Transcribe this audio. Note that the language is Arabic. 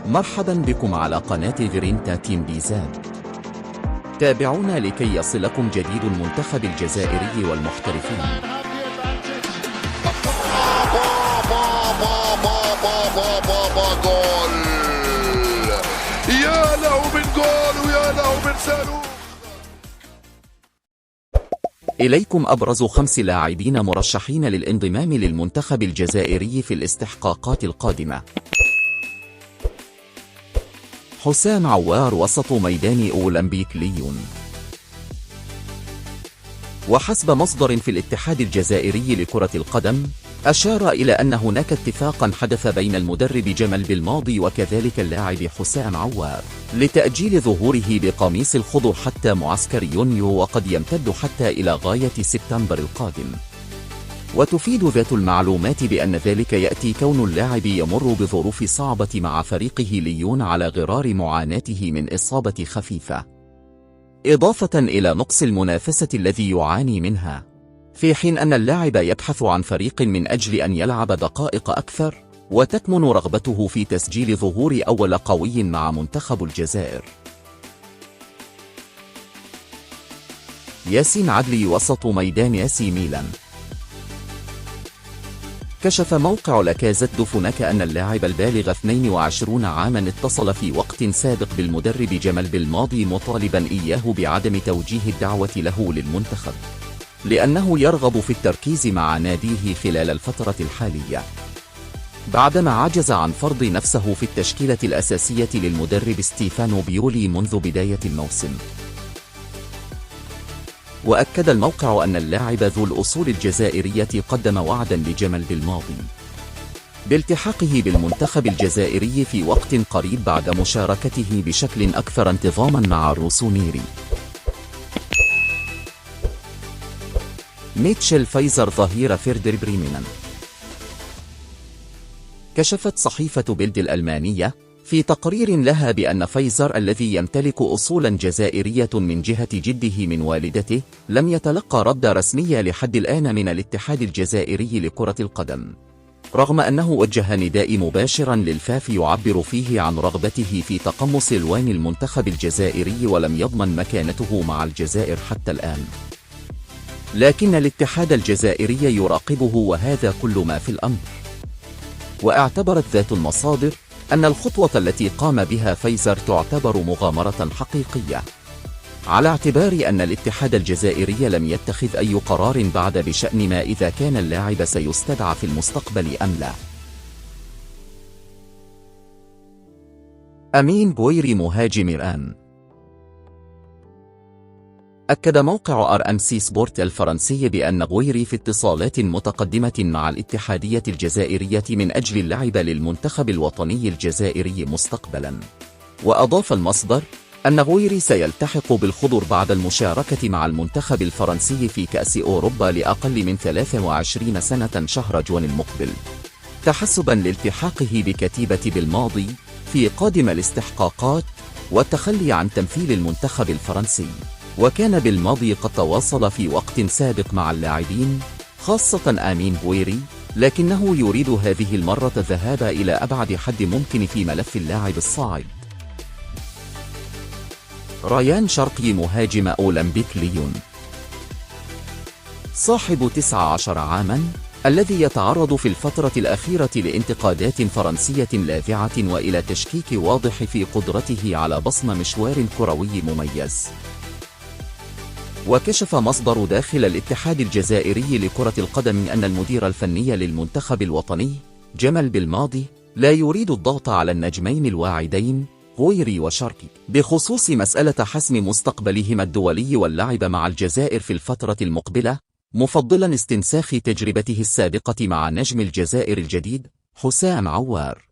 مرحبا بكم على قناة جرينتا تيم بيزاد. تابعونا لكي يصلكم جديد المنتخب الجزائري والمحترفين. جول! يا له من جول ويا له من صاروخ. إليكم أبرز 5 لاعبين مرشحين للانضمام للمنتخب الجزائري في الاستحقاقات القادمة. حسام عوار وسط ميدان أولمبيك ليون. وحسب مصدر في الاتحاد الجزائري لكرة القدم، أشار إلى أن هناك اتفاقا حدث بين المدرب جمال بالماضي وكذلك اللاعب حسام عوار لتأجيل ظهوره بقميص الخضر حتى معسكر يونيو، وقد يمتد حتى إلى غاية سبتمبر القادم. وتفيد ذات المعلومات بأن ذلك يأتي كون اللاعب يمر بظروف صعبة مع فريقه ليون على غرار معاناته من إصابة خفيفة، إضافة إلى نقص المنافسة الذي يعاني منها، في حين أن اللاعب يبحث عن فريق من أجل أن يلعب دقائق أكثر، وتكمن رغبته في تسجيل ظهور أول قوي مع منتخب الجزائر. ياسين عدلي وسط ميدان ياسي ميلان. كشف موقع لاكازيت دو فوناك أن اللاعب البالغ 22 عاما اتصل في وقت سابق بالمدرب جمال بالماضي مطالبا إياه بعدم توجيه الدعوة له للمنتخب، لأنه يرغب في التركيز مع ناديه خلال الفترة الحالية، بعدما عجز عن فرض نفسه في التشكيلة الأساسية للمدرب ستيفانو بيولي منذ بداية الموسم. وأكد الموقع أن اللاعب ذو الأصول الجزائرية قدم وعدا لجمال بالماضي بالتحاقه بالمنتخب الجزائري في وقت قريب بعد مشاركته بشكل أكثر انتظاما مع الروسونيري. ميتشيل فايزر ظهير فيردر بريمن. كشفت صحيفة بيلد الألمانية في تقرير لها بأن فايزر الذي يمتلك أصولا جزائرية من جهة جده من والدته لم يتلقى رد رسمي لحد الآن من الاتحاد الجزائري لكرة القدم، رغم أنه وجه نداء مباشرا للفاف يعبر فيه عن رغبته في تقمص ألوان المنتخب الجزائري، ولم يضمن مكانته مع الجزائر حتى الآن، لكن الاتحاد الجزائري يراقبه وهذا كل ما في الأمر. واعتبرت ذات المصادر أن الخطوة التي قام بها فايزر تعتبر مغامرة حقيقية، على اعتبار أن الاتحاد الجزائري لم يتخذ أي قرار بعد بشأن ما إذا كان اللاعب سيستدعى في المستقبل أم لا. أمين بويري مهاجم إيران. أكد موقع RMC سبورت الفرنسي بأن بويري في اتصالات متقدمة مع الاتحادية الجزائرية من أجل اللعب للمنتخب الوطني الجزائري مستقبلا. وأضاف المصدر أن بويري سيلتحق بالخضر بعد المشاركة مع المنتخب الفرنسي في كأس أوروبا لأقل من 23 سنة شهر جوان المقبل، تحسبا لالتحاقه بكتيبة بالماضي في قادم الاستحقاقات والتخلي عن تمثيل المنتخب الفرنسي. وكان بالماضي قد تواصل في وقت سابق مع اللاعبين خاصة آمين بويري، لكنه يريد هذه المرة الذهاب إلى أبعد حد ممكن في ملف اللاعب الصاعد. ريان شرقي مهاجم أولمبيك ليون. صاحب 19 عاما الذي يتعرض في الفترة الأخيرة لانتقادات فرنسية لاذعة وإلى تشكيك واضح في قدرته على بصم مشوار كروي مميز. وكشف مصدر داخل الاتحاد الجزائري لكرة القدم أن المدير الفني للمنتخب الوطني جمال بالماضي لا يريد الضغط على النجمين الواعدين بويري وشرقي بخصوص مسألة حسم مستقبلهما الدولي واللعب مع الجزائر في الفترة المقبلة، مفضلا استنساخ تجربته السابقة مع نجم الجزائر الجديد حسام عوار.